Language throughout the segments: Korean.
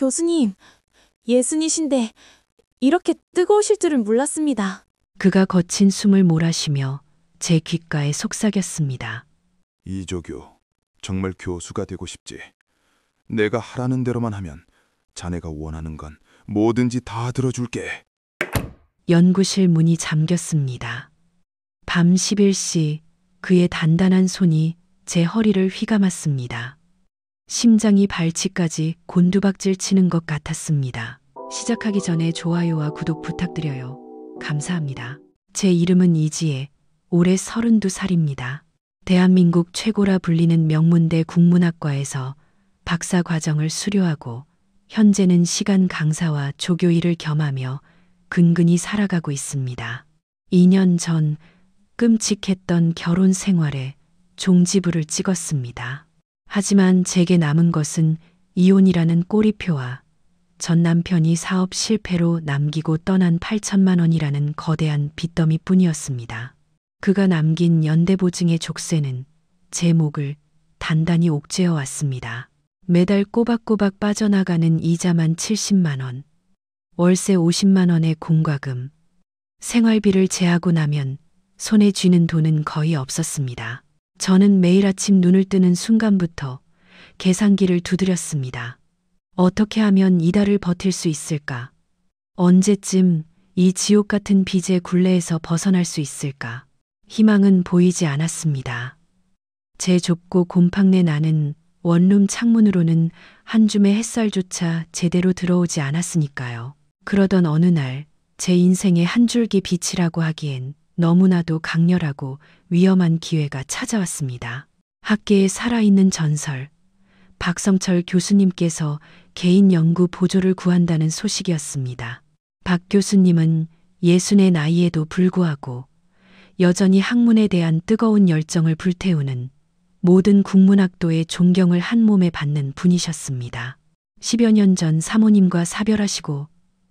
교수님, 예순이신데 이렇게 뜨거우실 줄은 몰랐습니다. 그가 거친 숨을 몰아쉬며 제 귓가에 속삭였습니다. 이조교, 정말 교수가 되고 싶지. 내가 하라는 대로만 하면 자네가 원하는 건 뭐든지 다 들어줄게. 연구실 문이 잠겼습니다. 밤 11시 그의 단단한 손이 제 허리를 휘감았습니다. 심장이 발치까지 곤두박질 치는 것 같았습니다. 시작하기 전에 좋아요와 구독 부탁드려요. 감사합니다. 제 이름은 이지혜, 올해 32살입니다. 대한민국 최고라 불리는 명문대 국문학과에서 박사 과정을 수료하고 현재는 시간 강사와 조교 일을 겸하며 근근히 살아가고 있습니다. 2년 전 끔찍했던 결혼 생활에 종지부를 찍었습니다. 하지만 제게 남은 것은 이혼이라는 꼬리표와 전 남편이 사업 실패로 남기고 떠난 8천만 원이라는 거대한 빚더미뿐이었습니다. 그가 남긴 연대보증의 족쇄는 제 목을 단단히 옥죄어 왔습니다. 매달 꼬박꼬박 빠져나가는 이자만 70만 원, 월세 50만 원의 공과금, 생활비를 제하고 나면 손에 쥐는 돈은 거의 없었습니다. 저는 매일 아침 눈을 뜨는 순간부터 계산기를 두드렸습니다. 어떻게 하면 이달을 버틸 수 있을까? 언제쯤 이 지옥 같은 빚의 굴레에서 벗어날 수 있을까? 희망은 보이지 않았습니다. 제 좁고 곰팡내 나는 원룸 창문으로는 한 줌의 햇살조차 제대로 들어오지 않았으니까요. 그러던 어느 날 제 인생의 한 줄기 빛이라고 하기엔 너무나도 강렬하고 위험한 기회가 찾아왔습니다. 학계에 살아있는 전설, 박성철 교수님께서 개인 연구 보조를 구한다는 소식이었습니다. 박 교수님은 60의 나이에도 불구하고 여전히 학문에 대한 뜨거운 열정을 불태우는 모든 국문학도의 존경을 한 몸에 받는 분이셨습니다. 10여 년 전 사모님과 사별하시고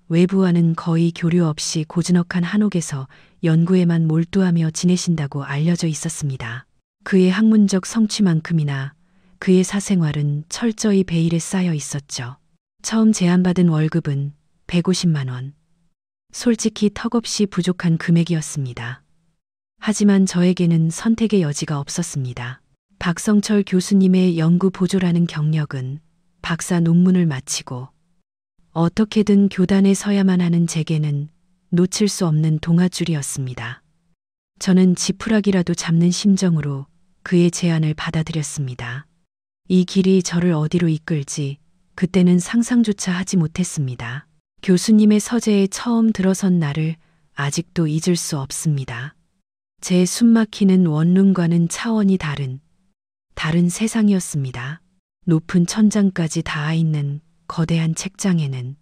외부와는 거의 교류 없이 고즈넉한 한옥에서 연구에만 몰두하며 지내신다고 알려져 있었습니다. 그의 학문적 성취만큼이나 그의 사생활은 철저히 베일에 쌓여 있었죠. 처음 제안받은 월급은 150만 원. 솔직히 턱없이 부족한 금액이었습니다. 하지만 저에게는 선택의 여지가 없었습니다. 박성철 교수님의 연구 보조라는 경력은 박사 논문을 마치고 어떻게든 교단에 서야만 하는 제게는 놓칠 수 없는 동아줄이었습니다. 저는 지푸라기라도 잡는 심정으로 그의 제안을 받아들였습니다. 이 길이 저를 어디로 이끌지 그때는 상상조차 하지 못했습니다. 교수님의 서재에 처음 들어선 날을 아직도 잊을 수 없습니다. 제 숨막히는 원룸과는 차원이 다른 세상이었습니다. 높은 천장까지 닿아 있는 거대한 책장에는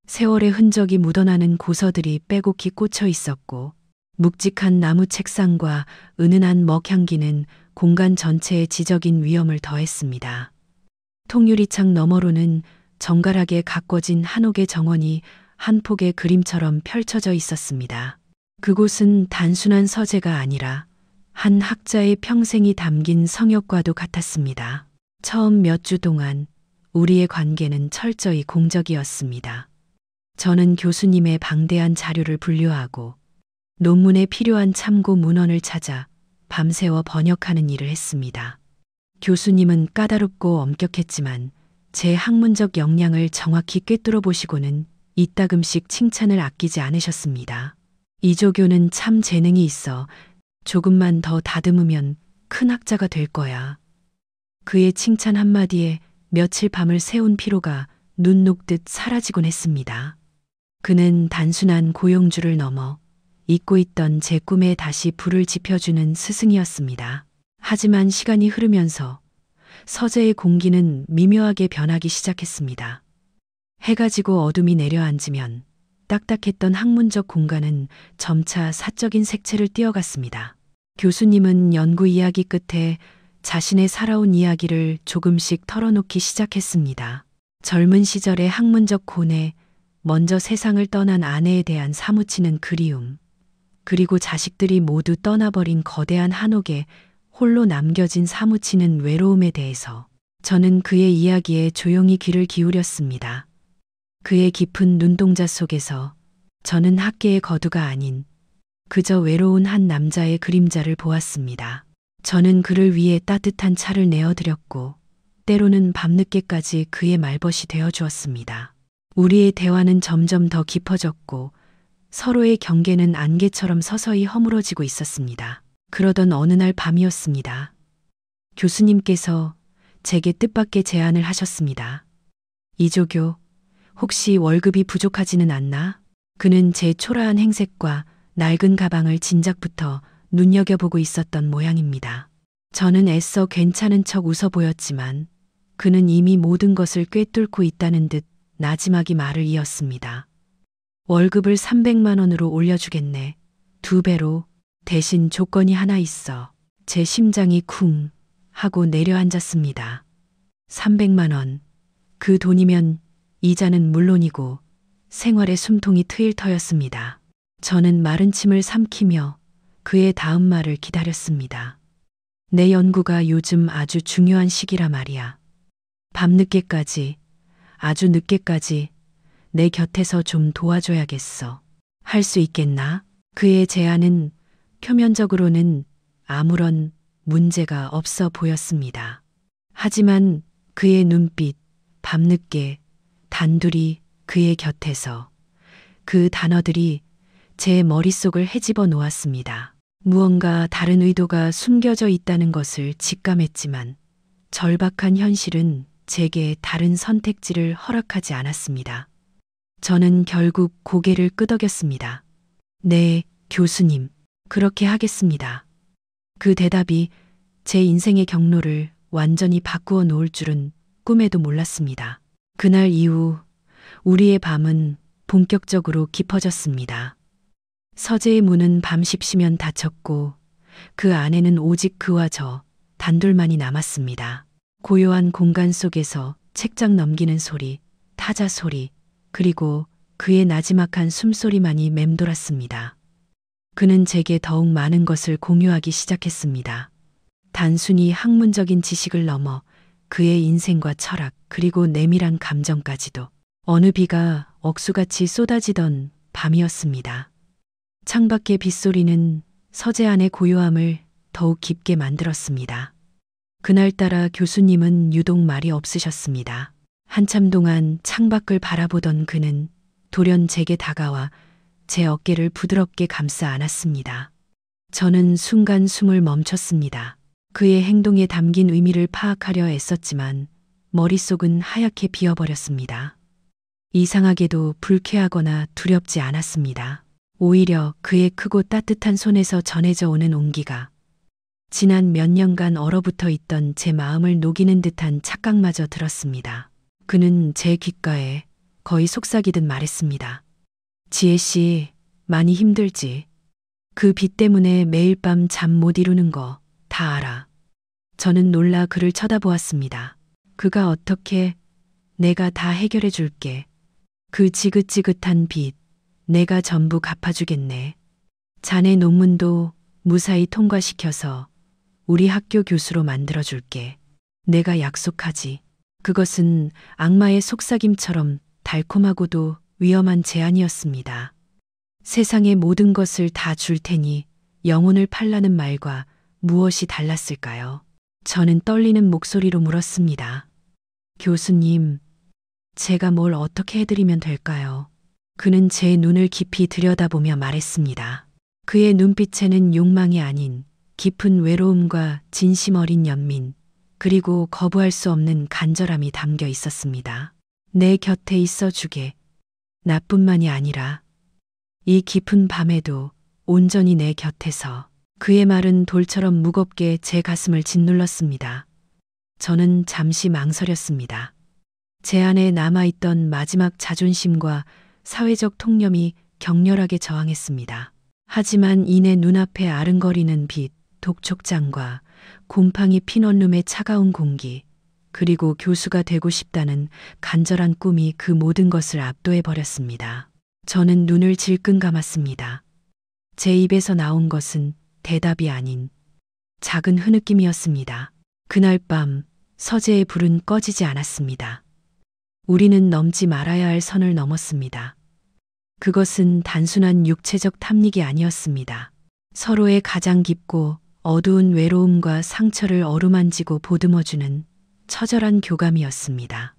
세월의 흔적이 묻어나는 고서들이 빼곡히 꽂혀 있었고 묵직한 나무 책상과 은은한 먹향기는 공간 전체에 지적인 위엄을 더했습니다. 통유리창 너머로는 정갈하게 가꿔진 한옥의 정원이 한 폭의 그림처럼 펼쳐져 있었습니다. 그곳은 단순한 서재가 아니라 한 학자의 평생이 담긴 성역과도 같았습니다. 처음 몇 주 동안 우리의 관계는 철저히 공적이었습니다. 저는 교수님의 방대한 자료를 분류하고 논문에 필요한 참고 문헌을 찾아 밤새워 번역하는 일을 했습니다. 교수님은 까다롭고 엄격했지만 제 학문적 역량을 정확히 꿰뚫어 보시고는 이따금씩 칭찬을 아끼지 않으셨습니다. 이조교는 참 재능이 있어. 조금만 더 다듬으면 큰 학자가 될 거야. 그의 칭찬 한마디에 며칠 밤을 새운 피로가 눈 녹듯 사라지곤 했습니다. 그는 단순한 고용주를 넘어 잊고 있던 제 꿈에 다시 불을 지펴주는 스승이었습니다. 하지만 시간이 흐르면서 서재의 공기는 미묘하게 변하기 시작했습니다. 해가 지고 어둠이 내려앉으면 딱딱했던 학문적 공간은 점차 사적인 색채를 띄어갔습니다. 교수님은 연구 이야기 끝에 자신의 살아온 이야기를 조금씩 털어놓기 시작했습니다. 젊은 시절의 학문적 고뇌, 먼저 세상을 떠난 아내에 대한 사무치는 그리움, 그리고 자식들이 모두 떠나버린 거대한 한옥에 홀로 남겨진 사무치는 외로움에 대해서 저는 그의 이야기에 조용히 귀를 기울였습니다. 그의 깊은 눈동자 속에서 저는 학계의 거두가 아닌 그저 외로운 한 남자의 그림자를 보았습니다. 저는 그를 위해 따뜻한 차를 내어드렸고 때로는 밤늦게까지 그의 말벗이 되어 주었습니다. 우리의 대화는 점점 더 깊어졌고 서로의 경계는 안개처럼 서서히 허물어지고 있었습니다. 그러던 어느 날 밤이었습니다. 교수님께서 제게 뜻밖의 제안을 하셨습니다. 이조교, 혹시 월급이 부족하지는 않나? 그는 제 초라한 행색과 낡은 가방을 진작부터 눈여겨보고 있었던 모양입니다. 저는 애써 괜찮은 척 웃어 보였지만 그는 이미 모든 것을 꿰뚫고 있다는 듯 나지막이 말을 이었습니다. 월급을 300만 원으로 올려주겠네. 2배로. 대신 조건이 하나 있어. 제 심장이 쿵 하고 내려앉았습니다. 300만 원. 그 돈이면 이자는 물론이고 생활의 숨통이 트일 터였습니다. 저는 마른 침을 삼키며 그의 다음 말을 기다렸습니다. 내 연구가 요즘 아주 중요한 시기라 말이야. 밤늦게까지, 아주 늦게까지 내 곁에서 좀 도와줘야겠어. 할 수 있겠나? 그의 제안은 표면적으로는 아무런 문제가 없어 보였습니다. 하지만 그의 눈빛, 밤늦게, 단둘이 그의 곁에서 그 단어들이 제 머릿속을 헤집어 놓았습니다. 무언가 다른 의도가 숨겨져 있다는 것을 직감했지만 절박한 현실은 제게 다른 선택지를 허락하지 않았습니다. 저는 결국 고개를 끄덕였습니다. 네, 교수님. 그렇게 하겠습니다. 그 대답이 제 인생의 경로를 완전히 바꾸어 놓을 줄은 꿈에도 몰랐습니다. 그날 이후 우리의 밤은 본격적으로 깊어졌습니다. 서재의 문은 밤 십시면 닫혔고 그 안에는 오직 그와 저 단둘만이 남았습니다. 고요한 공간 속에서 책장 넘기는 소리, 타자 소리, 그리고 그의 나지막한 숨소리만이 맴돌았습니다. 그는 제게 더욱 많은 것을 공유하기 시작했습니다. 단순히 학문적인 지식을 넘어 그의 인생과 철학 그리고 내밀한 감정까지도. 어느 비가 억수같이 쏟아지던 밤이었습니다. 창밖의 빗소리는 서재 안의 고요함을 더욱 깊게 만들었습니다. 그날따라 교수님은 유독 말이 없으셨습니다. 한참 동안 창밖을 바라보던 그는 돌연 제게 다가와 제 어깨를 부드럽게 감싸 안았습니다. 저는 순간 숨을 멈췄습니다. 그의 행동에 담긴 의미를 파악하려 애썼지만 머릿속은 하얗게 비어버렸습니다. 이상하게도 불쾌하거나 두렵지 않았습니다. 오히려 그의 크고 따뜻한 손에서 전해져 오는 온기가 지난 몇 년간 얼어붙어 있던 제 마음을 녹이는 듯한 착각마저 들었습니다. 그는 제 귓가에 거의 속삭이듯 말했습니다. 지혜 씨, 많이 힘들지. 그 빚 때문에 매일 밤 잠 못 이루는 거 다 알아. 저는 놀라 그를 쳐다보았습니다. 그가 어떻게? 내가 다 해결해 줄게. 그 지긋지긋한 빚 내가 전부 갚아주겠네. 자네 논문도 무사히 통과시켜서 우리 학교 교수로 만들어줄게. 내가 약속하지. 그것은 악마의 속삭임처럼 달콤하고도 위험한 제안이었습니다. 세상의 모든 것을 다 줄 테니 영혼을 팔라는 말과 무엇이 달랐을까요? 저는 떨리는 목소리로 물었습니다. 교수님, 제가 뭘 어떻게 해드리면 될까요? 그는 제 눈을 깊이 들여다보며 말했습니다. 그의 눈빛에는 욕망이 아닌 깊은 외로움과 진심 어린 연민, 그리고 거부할 수 없는 간절함이 담겨 있었습니다. 내 곁에 있어 주게. 나뿐만이 아니라 이 깊은 밤에도 온전히 내 곁에서. 그의 말은 돌처럼 무겁게 제 가슴을 짓눌렀습니다. 저는 잠시 망설였습니다. 제 안에 남아있던 마지막 자존심과 사회적 통념이 격렬하게 저항했습니다. 하지만 이내 눈앞에 아른거리는 빛, 독촉장과 곰팡이 핀 원룸의 차가운 공기, 그리고 교수가 되고 싶다는 간절한 꿈이 그 모든 것을 압도해버렸습니다. 저는 눈을 질끈 감았습니다. 제 입에서 나온 것은 대답이 아닌 작은 흐느낌이었습니다. 그날 밤 서재의 불은 꺼지지 않았습니다. 우리는 넘지 말아야 할 선을 넘었습니다. 그것은 단순한 육체적 탐닉이 아니었습니다. 서로의 가장 깊고 어두운 외로움과 상처를 어루만지고 보듬어주는 처절한 교감이었습니다.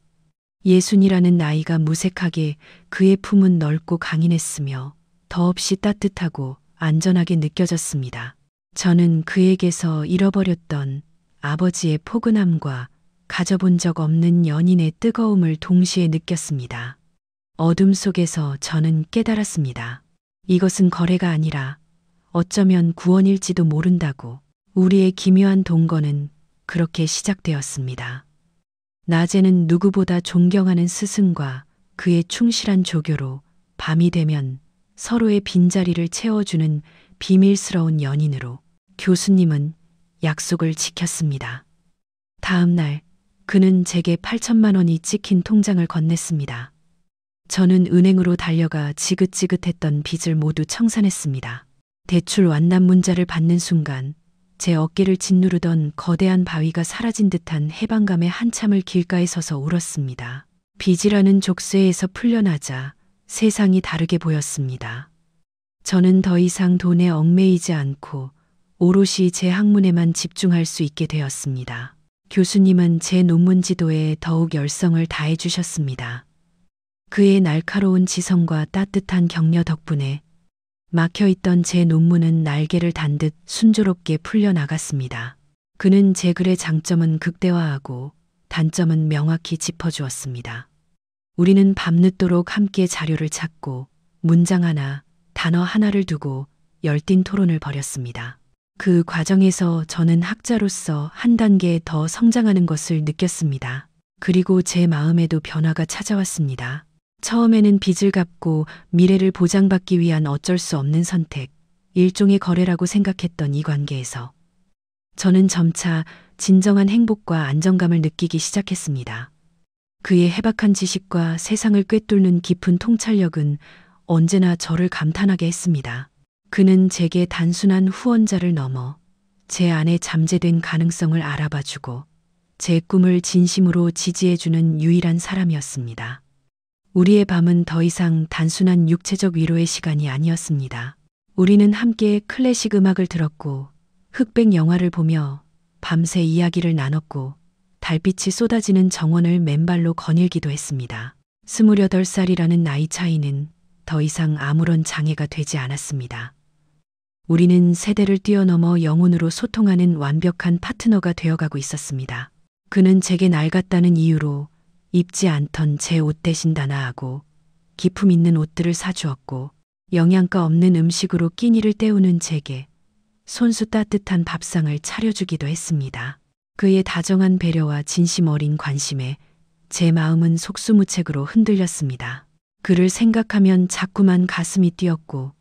예순이라는 나이가 무색하게 그의 품은 넓고 강인했으며 더없이 따뜻하고 안전하게 느껴졌습니다. 저는 그에게서 잃어버렸던 아버지의 포근함과 가져본 적 없는 연인의 뜨거움을 동시에 느꼈습니다. 어둠 속에서 저는 깨달았습니다. 이것은 거래가 아니라 어쩌면 구원일지도 모른다고. 우리의 기묘한 동거는 그렇게 시작되었습니다. 낮에는 누구보다 존경하는 스승과 그의 충실한 조교로, 밤이 되면 서로의 빈자리를 채워주는 비밀스러운 연인으로, 교수님은 약속을 지켰습니다. 다음 날 그는 제게 8천만 원이 찍힌 통장을 건넸습니다. 저는 은행으로 달려가 지긋지긋했던 빚을 모두 청산했습니다. 대출 완납 문자를 받는 순간 제 어깨를 짓누르던 거대한 바위가 사라진 듯한 해방감에 한참을 길가에 서서 울었습니다. 빚이라는 족쇄에서 풀려나자 세상이 다르게 보였습니다. 저는 더 이상 돈에 얽매이지 않고 오롯이 제 학문에만 집중할 수 있게 되었습니다. 교수님은 제 논문 지도에 더욱 열성을 다해 주셨습니다. 그의 날카로운 지성과 따뜻한 격려 덕분에 막혀있던 제 논문은 날개를 단 듯 순조롭게 풀려나갔습니다. 그는 제 글의 장점은 극대화하고 단점은 명확히 짚어주었습니다. 우리는 밤늦도록 함께 자료를 찾고 문장 하나, 단어 하나를 두고 열띤 토론을 벌였습니다. 그 과정에서 저는 학자로서 한 단계 더 성장하는 것을 느꼈습니다. 그리고 제 마음에도 변화가 찾아왔습니다. 처음에는 빚을 갚고 미래를 보장받기 위한 어쩔 수 없는 선택, 일종의 거래라고 생각했던 이 관계에서 저는 점차 진정한 행복과 안정감을 느끼기 시작했습니다. 그의 해박한 지식과 세상을 꿰뚫는 깊은 통찰력은 언제나 저를 감탄하게 했습니다. 그는 제게 단순한 후원자를 넘어 제 안에 잠재된 가능성을 알아봐주고 제 꿈을 진심으로 지지해주는 유일한 사람이었습니다. 우리의 밤은 더 이상 단순한 육체적 위로의 시간이 아니었습니다. 우리는 함께 클래식 음악을 들었고 흑백 영화를 보며 밤새 이야기를 나눴고 달빛이 쏟아지는 정원을 맨발로 거닐기도 했습니다. 28살이라는 나이 차이는 더 이상 아무런 장애가 되지 않았습니다. 우리는 세대를 뛰어넘어 영혼으로 소통하는 완벽한 파트너가 되어가고 있었습니다. 그는 제게 낡았다는 이유로 입지 않던 제 옷 대신 단아하고 기품 있는 옷들을 사주었고 영양가 없는 음식으로 끼니를 때우는 제게 손수 따뜻한 밥상을 차려주기도 했습니다. 그의 다정한 배려와 진심 어린 관심에 제 마음은 속수무책으로 흔들렸습니다. 그를 생각하면 자꾸만 가슴이 뛰었고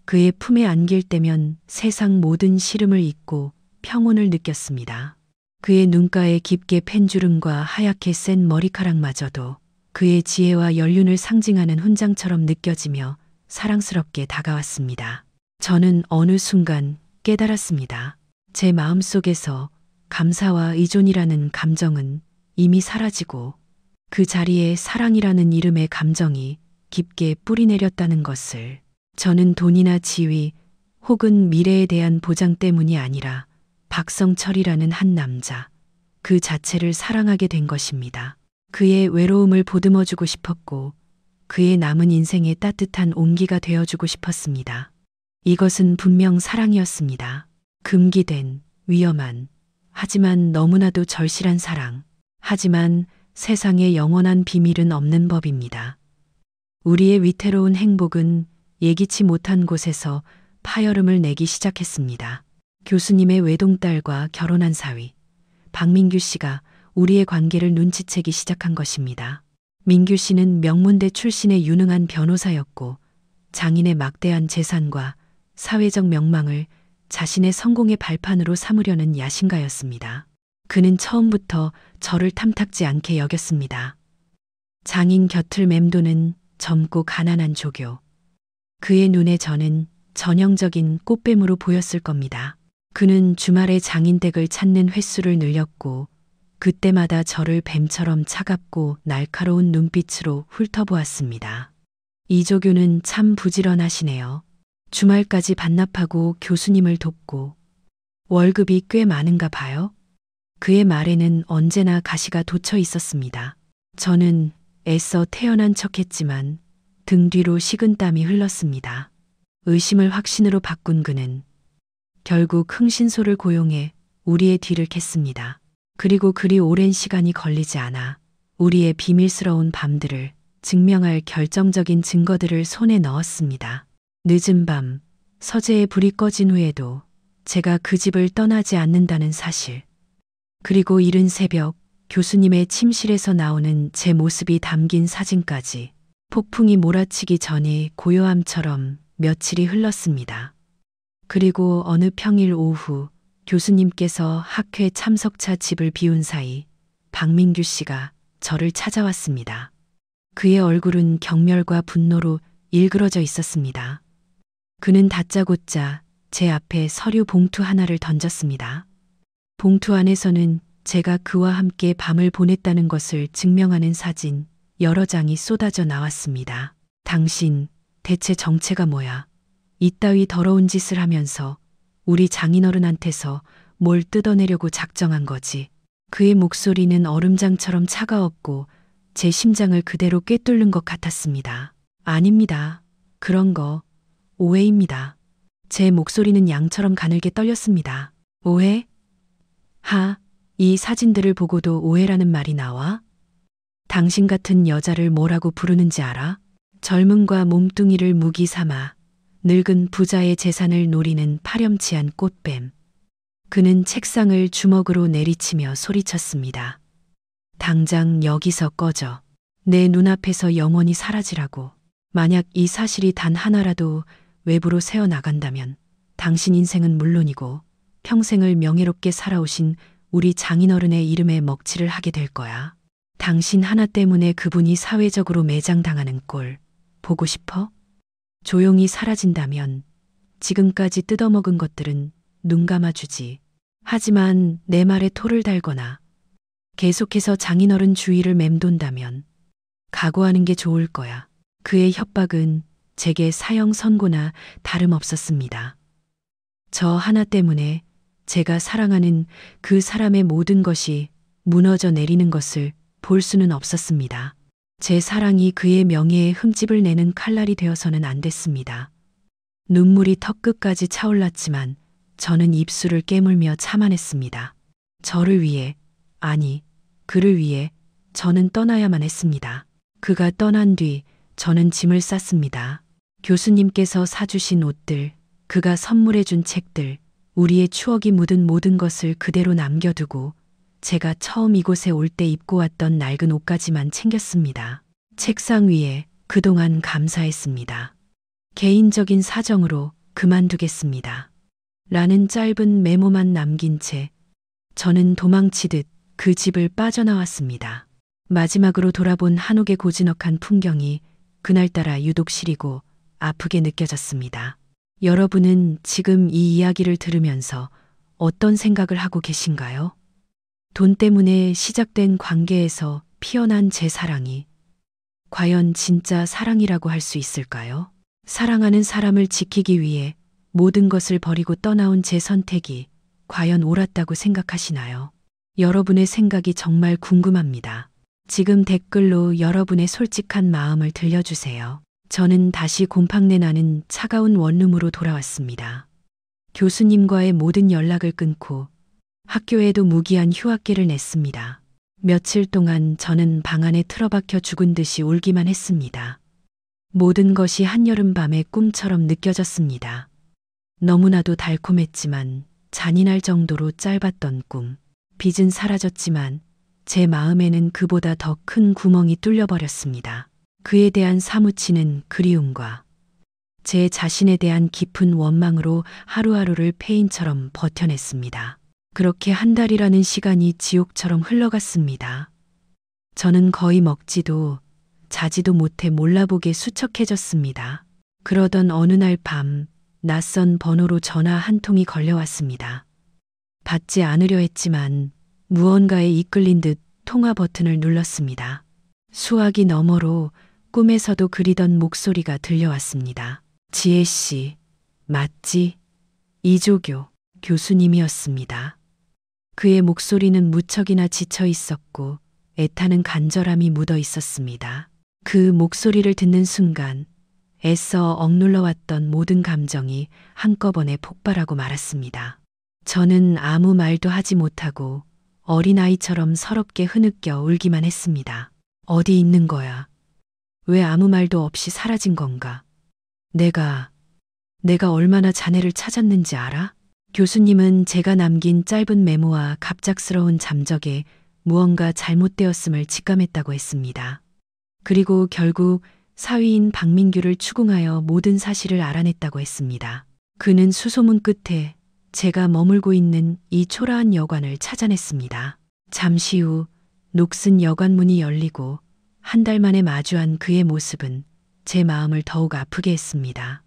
그의 품에 안길 때면 세상 모든 시름을 잊고 평온을 느꼈습니다. 그의 눈가에 깊게 팬 주름과 하얗게 센 머리카락마저도 그의 지혜와 연륜을 상징하는 훈장처럼 느껴지며 사랑스럽게 다가왔습니다. 저는 어느 순간 깨달았습니다. 제 마음속에서 감사와 의존이라는 감정은 이미 사라지고 그 자리에 사랑이라는 이름의 감정이 깊게 뿌리내렸다는 것을. 저는 돈이나 지위 혹은 미래에 대한 보장 때문이 아니라 박성철이라는 한 남자, 그 자체를 사랑하게 된 것입니다. 그의 외로움을 보듬어주고 싶었고 그의 남은 인생의 따뜻한 온기가 되어주고 싶었습니다. 이것은 분명 사랑이었습니다. 금기된, 위험한, 하지만 너무나도 절실한 사랑. 하지만 세상에 영원한 비밀은 없는 법입니다. 우리의 위태로운 행복은 예기치 못한 곳에서 파열음을 내기 시작했습니다. 교수님의 외동딸과 결혼한 사위, 박민규 씨가 우리의 관계를 눈치채기 시작한 것입니다. 민규 씨는 명문대 출신의 유능한 변호사였고 장인의 막대한 재산과 사회적 명망을 자신의 성공의 발판으로 삼으려는 야심가였습니다. 그는 처음부터 저를 탐탁지 않게 여겼습니다. 장인 곁을 맴도는 젊고 가난한 조교. 그의 눈에 저는 전형적인 꽃뱀으로 보였을 겁니다. 그는 주말에 장인 댁을 찾는 횟수를 늘렸고 그때마다 저를 뱀처럼 차갑고 날카로운 눈빛으로 훑어보았습니다. 이조교는 참 부지런하시네요. 주말까지 반납하고 교수님을 돕고 월급이 꽤 많은가 봐요. 그의 말에는 언제나 가시가 돋쳐 있었습니다. 저는 애써 태연한 척했지만 등 뒤로 식은땀이 흘렀습니다. 의심을 확신으로 바꾼 그는 결국 흥신소를 고용해 우리의 뒤를 캤습니다. 그리고 그리 오랜 시간이 걸리지 않아 우리의 비밀스러운 밤들을 증명할 결정적인 증거들을 손에 넣었습니다. 늦은 밤 서재에 불이 꺼진 후에도 제가 그 집을 떠나지 않는다는 사실, 그리고 이른 새벽 교수님의 침실에서 나오는 제 모습이 담긴 사진까지 폭풍이 몰아치기 전에 고요함처럼 며칠이 흘렀습니다. 그리고 어느 평일 오후 교수님께서 학회 참석차 집을 비운 사이 박민규 씨가 저를 찾아왔습니다. 그의 얼굴은 경멸과 분노로 일그러져 있었습니다. 그는 다짜고짜 제 앞에 서류 봉투 하나를 던졌습니다. 봉투 안에서는 제가 그와 함께 밤을 보냈다는 것을 증명하는 사진 여러 장이 쏟아져 나왔습니다. 당신 대체 정체가 뭐야? 이따위 더러운 짓을 하면서 우리 장인어른한테서 뭘 뜯어내려고 작정한 거지. 그의 목소리는 얼음장처럼 차가웠고 제 심장을 그대로 꿰뚫는 것 같았습니다. 아닙니다. 그런 거 오해입니다. 제 목소리는 양처럼 가늘게 떨렸습니다. 오해? 이 사진들을 보고도 오해라는 말이 나와? 당신 같은 여자를 뭐라고 부르는지 알아? 젊음과 몸뚱이를 무기 삼아 늙은 부자의 재산을 노리는 파렴치한 꽃뱀. 그는 책상을 주먹으로 내리치며 소리쳤습니다. 당장 여기서 꺼져. 내 눈앞에서 영원히 사라지라고. 만약 이 사실이 단 하나라도 외부로 새어나간다면 당신 인생은 물론이고 평생을 명예롭게 살아오신 우리 장인어른의 이름에 먹칠을 하게 될 거야. 당신 하나 때문에 그분이 사회적으로 매장당하는 꼴 보고 싶어? 조용히 사라진다면 지금까지 뜯어먹은 것들은 눈 감아주지. 하지만 내 말에 토를 달거나 계속해서 장인어른 주위를 맴돈다면 각오하는 게 좋을 거야. 그의 협박은 제게 사형 선고나 다름없었습니다. 저 하나 때문에 제가 사랑하는 그 사람의 모든 것이 무너져 내리는 것을 볼 수는 없었습니다. 제 사랑이 그의 명예에 흠집을 내는 칼날이 되어서는 안 됐습니다. 눈물이 턱끝까지 차올랐지만 저는 입술을 깨물며 참아냈습니다. 저를 위해, 아니, 그를 위해 저는 떠나야만 했습니다. 그가 떠난 뒤 저는 짐을 쌌습니다. 교수님께서 사주신 옷들, 그가 선물해준 책들, 우리의 추억이 묻은 모든 것을 그대로 남겨두고 제가 처음 이곳에 올 때 입고 왔던 낡은 옷까지만 챙겼습니다. 책상 위에 그동안 감사했습니다. 개인적인 사정으로 그만두겠습니다. 라는 짧은 메모만 남긴 채 저는 도망치듯 그 집을 빠져나왔습니다. 마지막으로 돌아본 한옥의 고즈넉한 풍경이 그날따라 유독 시리고 아프게 느껴졌습니다. 여러분은 지금 이 이야기를 들으면서 어떤 생각을 하고 계신가요? 돈 때문에 시작된 관계에서 피어난 제 사랑이 과연 진짜 사랑이라고 할 수 있을까요? 사랑하는 사람을 지키기 위해 모든 것을 버리고 떠나온 제 선택이 과연 옳았다고 생각하시나요? 여러분의 생각이 정말 궁금합니다. 지금 댓글로 여러분의 솔직한 마음을 들려주세요. 저는 다시 곰팡내 나는 차가운 원룸으로 돌아왔습니다. 교수님과의 모든 연락을 끊고 학교에도 무기한 휴학기를 냈습니다. 며칠 동안 저는 방 안에 틀어박혀 죽은 듯이 울기만 했습니다. 모든 것이 한여름밤의 꿈처럼 느껴졌습니다. 너무나도 달콤했지만 잔인할 정도로 짧았던 꿈. 빛은 사라졌지만 제 마음에는 그보다 더 큰 구멍이 뚫려버렸습니다. 그에 대한 사무치는 그리움과 제 자신에 대한 깊은 원망으로 하루하루를 페인처럼 버텨냈습니다. 그렇게 한 달이라는 시간이 지옥처럼 흘러갔습니다. 저는 거의 먹지도 자지도 못해 몰라보게 수척해졌습니다. 그러던 어느 날 밤 낯선 번호로 전화 한 통이 걸려왔습니다. 받지 않으려 했지만 무언가에 이끌린 듯 통화 버튼을 눌렀습니다. 수화기 너머로 꿈에서도 그리던 목소리가 들려왔습니다. 지혜 씨, 맞지? 이조교 교수님이었습니다. 그의 목소리는 무척이나 지쳐 있었고 애타는 간절함이 묻어 있었습니다. 그 목소리를 듣는 순간 애써 억눌러왔던 모든 감정이 한꺼번에 폭발하고 말았습니다. 저는 아무 말도 하지 못하고 어린아이처럼 서럽게 흐느껴 울기만 했습니다. 어디 있는 거야? 왜 아무 말도 없이 사라진 건가? 내가 얼마나 자네를 찾았는지 알아? 교수님은 제가 남긴 짧은 메모와 갑작스러운 잠적에 무언가 잘못되었음을 직감했다고 했습니다. 그리고 결국 사위인 박민규를 추궁하여 모든 사실을 알아냈다고 했습니다. 그는 수소문 끝에 제가 머물고 있는 이 초라한 여관을 찾아냈습니다. 잠시 후 녹슨 여관 문이 열리고 한 달 만에 마주한 그의 모습은 제 마음을 더욱 아프게 했습니다.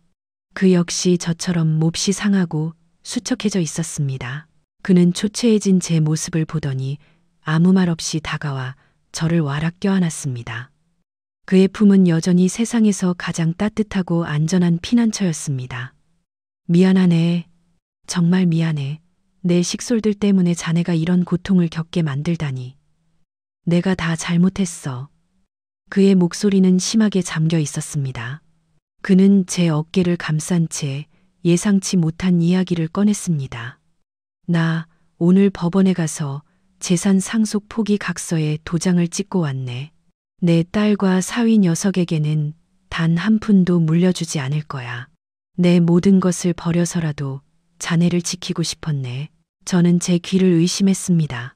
그 역시 저처럼 몹시 상하고 수척해져 있었습니다. 그는 초췌해진 제 모습을 보더니 아무 말 없이 다가와 저를 와락 껴안았습니다. 그의 품은 여전히 세상에서 가장 따뜻하고 안전한 피난처였습니다. 미안하네. 정말 미안해. 내 식솔들 때문에 자네가 이런 고통을 겪게 만들다니. 내가 다 잘못했어. 그의 목소리는 심하게 잠겨 있었습니다. 그는 제 어깨를 감싼 채 예상치 못한 이야기를 꺼냈습니다. 나 오늘 법원에 가서 재산 상속 포기 각서에 도장을 찍고 왔네. 내 딸과 사위 녀석에게는 단 한 푼도 물려주지 않을 거야. 내 모든 것을 버려서라도 자네를 지키고 싶었네. 저는 제 귀를 의심했습니다.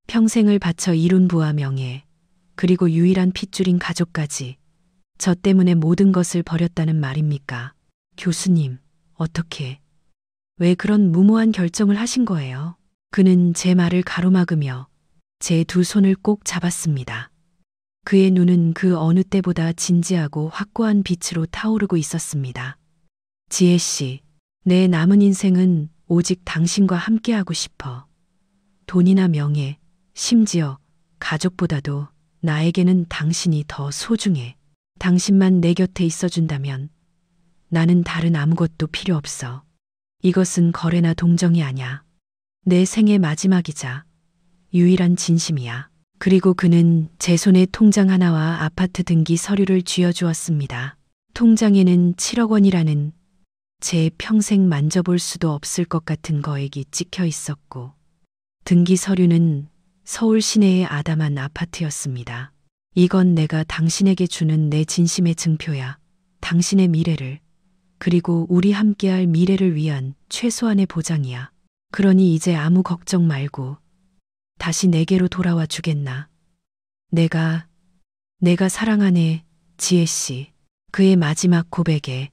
평생을 바쳐 이룬 부와 명예, 그리고 유일한 핏줄인 가족까지 저 때문에 모든 것을 버렸다는 말입니까? 교수님, 어떻게, 왜 그런 무모한 결정을 하신 거예요? 그는 제 말을 가로막으며 제 두 손을 꼭 잡았습니다. 그의 눈은 그 어느 때보다 진지하고 확고한 빛으로 타오르고 있었습니다. 지혜 씨, 내 남은 인생은 오직 당신과 함께하고 싶어. 돈이나 명예, 심지어 가족보다도 나에게는 당신이 더 소중해. 당신만 내 곁에 있어준다면 나는 다른 아무것도 필요 없어. 이것은 거래나 동정이 아냐. 내 생의 마지막이자 유일한 진심이야. 그리고 그는 제 손에 통장 하나와 아파트 등기 서류를 쥐어주었습니다. 통장에는 7억 원이라는 제 평생 만져볼 수도 없을 것 같은 거액이 찍혀 있었고, 등기 서류는 서울 시내의 아담한 아파트였습니다. 이건 내가 당신에게 주는 내 진심의 증표야. 당신의 미래를, 그리고 우리 함께할 미래를 위한 최소한의 보장이야. 그러니 이제 아무 걱정 말고 다시 내게로 돌아와 주겠나. 내가 사랑하네, 지혜 씨. 그의 마지막 고백에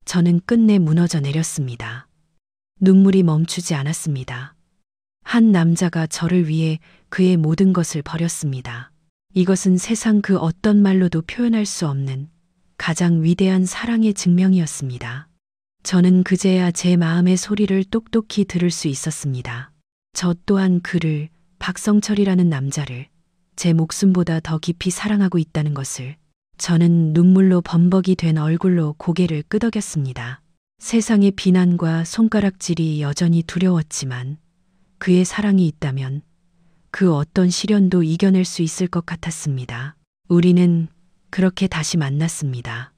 저는 끝내 무너져 내렸습니다. 눈물이 멈추지 않았습니다. 한 남자가 저를 위해 그의 모든 것을 버렸습니다. 이것은 세상 그 어떤 말로도 표현할 수 없는 가장 위대한 사랑의 증명이었습니다. 저는 그제야 제 마음의 소리를 똑똑히 들을 수 있었습니다. 저 또한 그를, 박성철이라는 남자를 제 목숨보다 더 깊이 사랑하고 있다는 것을. 저는 눈물로 범벅이 된 얼굴로 고개를 끄덕였습니다. 세상의 비난과 손가락질이 여전히 두려웠지만 그의 사랑이 있다면 그 어떤 시련도 이겨낼 수 있을 것 같았습니다. 우리는 그렇게 다시 만났습니다.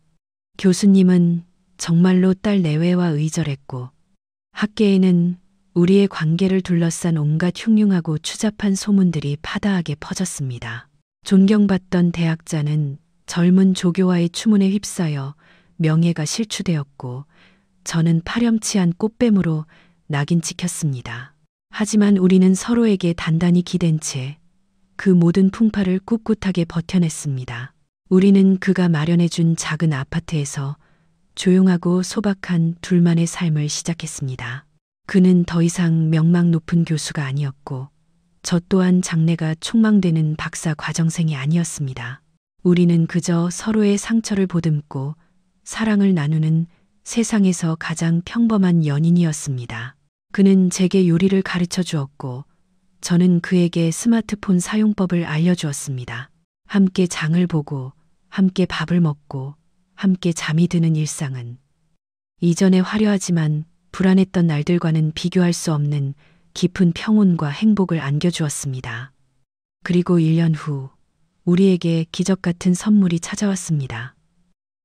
교수님은 정말로 딸 내외와 의절했고, 학계에는 우리의 관계를 둘러싼 온갖 흉흉하고 추잡한 소문들이 파다하게 퍼졌습니다. 존경받던 대학자는 젊은 조교와의 추문에 휩싸여 명예가 실추되었고, 저는 파렴치한 꽃뱀으로 낙인 찍혔습니다. 하지만 우리는 서로에게 단단히 기댄 채 그 모든 풍파를 꿋꿋하게 버텨냈습니다. 우리는 그가 마련해준 작은 아파트에서 조용하고 소박한 둘만의 삶을 시작했습니다. 그는 더 이상 명망 높은 교수가 아니었고, 저 또한 장래가 촉망되는 박사 과정생이 아니었습니다. 우리는 그저 서로의 상처를 보듬고 사랑을 나누는 세상에서 가장 평범한 연인이었습니다. 그는 제게 요리를 가르쳐 주었고, 저는 그에게 스마트폰 사용법을 알려주었습니다. 함께 장을 보고, 함께 밥을 먹고, 함께 잠이 드는 일상은 이전에 화려하지만 불안했던 날들과는 비교할 수 없는 깊은 평온과 행복을 안겨주었습니다. 그리고 1년 후 우리에게 기적 같은 선물이 찾아왔습니다.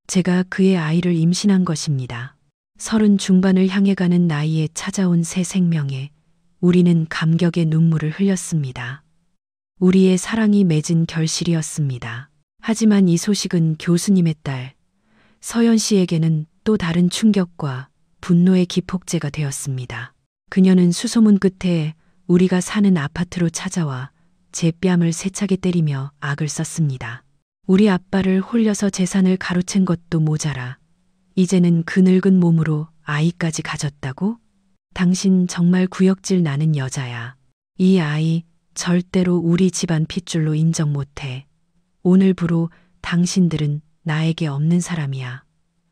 제가 그의 아이를 임신한 것입니다. 30 중반을 향해 가는 나이에 찾아온 새 생명에 우리는 감격의 눈물을 흘렸습니다. 우리의 사랑이 맺은 결실이었습니다. 하지만 이 소식은 교수님의 딸 서연 씨에게는 또 다른 충격과 분노의 기폭제가 되었습니다. 그녀는 수소문 끝에 우리가 사는 아파트로 찾아와 제 뺨을 세차게 때리며 악을 썼습니다. 우리 아빠를 홀려서 재산을 가로챈 것도 모자라 이제는 그 늙은 몸으로 아이까지 가졌다고? 당신 정말 구역질 나는 여자야. 이 아이 절대로 우리 집안 핏줄로 인정 못해. 오늘부로 당신들은 나에게 없는 사람이야.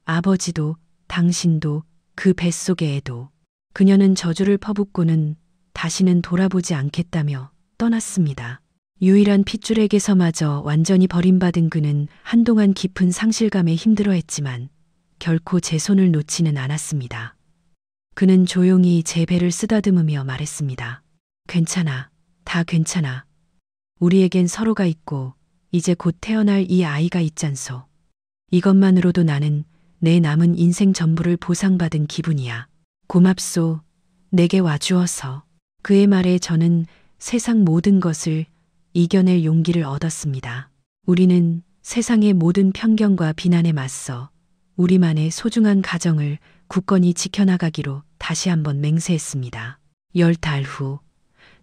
아버지도 당신도 그 뱃속의 애도. 그녀는 저주를 퍼붓고는 다시는 돌아보지 않겠다며 떠났습니다. 유일한 핏줄에게서마저 완전히 버림받은 그는 한동안 깊은 상실감에 힘들어했지만 결코 제 손을 놓지는 않았습니다. 그는 조용히 제 배를 쓰다듬으며 말했습니다. 괜찮아. 다 괜찮아. 우리에겐 서로가 있고 이제 곧 태어날 이 아이가 있잖소. 이것만으로도 나는 내 남은 인생 전부를 보상받은 기분이야. 고맙소. 내게 와주어서. 그의 말에 저는 세상 모든 것을 이겨낼 용기를 얻었습니다. 우리는 세상의 모든 편견과 비난에 맞서 우리만의 소중한 가정을 굳건히 지켜나가기로 다시 한번 맹세했습니다. 10달 후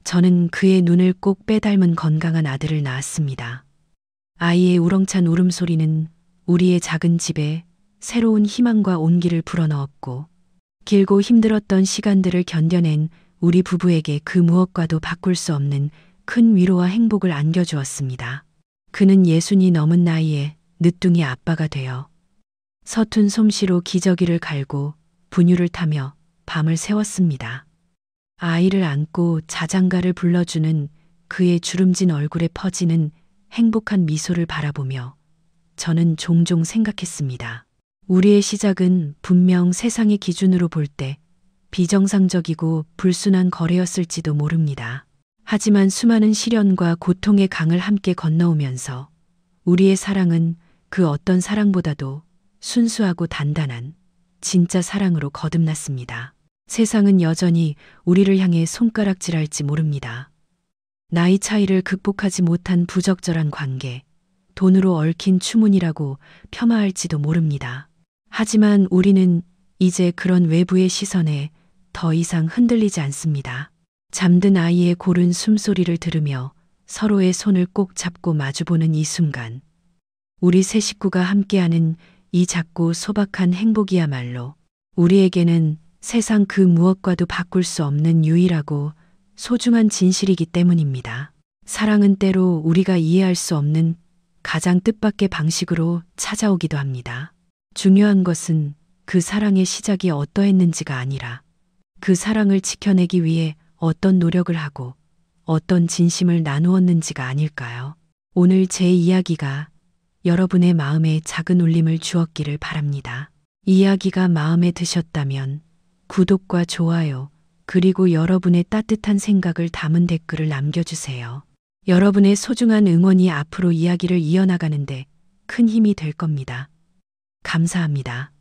저는 그의 눈을 꼭 빼닮은 건강한 아들을 낳았습니다. 아이의 우렁찬 울음소리는 우리의 작은 집에 새로운 희망과 온기를 불어넣었고 길고 힘들었던 시간들을 견뎌낸 우리 부부에게 그 무엇과도 바꿀 수 없는 큰 위로와 행복을 안겨주었습니다. 그는 60이 넘은 나이에 늦둥이 아빠가 되어 서툰 솜씨로 기저귀를 갈고 분유를 타며 밤을 새웠습니다. 아이를 안고 자장가를 불러주는 그의 주름진 얼굴에 퍼지는 행복한 미소를 바라보며 저는 종종 생각했습니다. 우리의 시작은 분명 세상의 기준으로 볼 때 비정상적이고 불순한 거래였을지도 모릅니다. 하지만 수많은 시련과 고통의 강을 함께 건너오면서 우리의 사랑은 그 어떤 사랑보다도 순수하고 단단한 진짜 사랑으로 거듭났습니다. 세상은 여전히 우리를 향해 손가락질할지 모릅니다. 나이 차이를 극복하지 못한 부적절한 관계, 돈으로 얽힌 추문이라고 폄하할지도 모릅니다. 하지만 우리는 이제 그런 외부의 시선에 더 이상 흔들리지 않습니다. 잠든 아이의 고른 숨소리를 들으며 서로의 손을 꼭 잡고 마주보는 이 순간, 우리 세 식구가 함께하는 이 작고 소박한 행복이야말로 우리에게는 세상 그 무엇과도 바꿀 수 없는 유일하고 소중한 진실이기 때문입니다. 사랑은 때로 우리가 이해할 수 없는 가장 뜻밖의 방식으로 찾아오기도 합니다. 중요한 것은 그 사랑의 시작이 어떠했는지가 아니라 그 사랑을 지켜내기 위해 어떤 노력을 하고 어떤 진심을 나누었는지가 아닐까요? 오늘 제 이야기가 여러분의 마음에 작은 울림을 주었기를 바랍니다. 이야기가 마음에 드셨다면 구독과 좋아요, 그리고 여러분의 따뜻한 생각을 담은 댓글을 남겨주세요. 여러분의 소중한 응원이 앞으로 이야기를 이어나가는데 큰 힘이 될 겁니다. 감사합니다.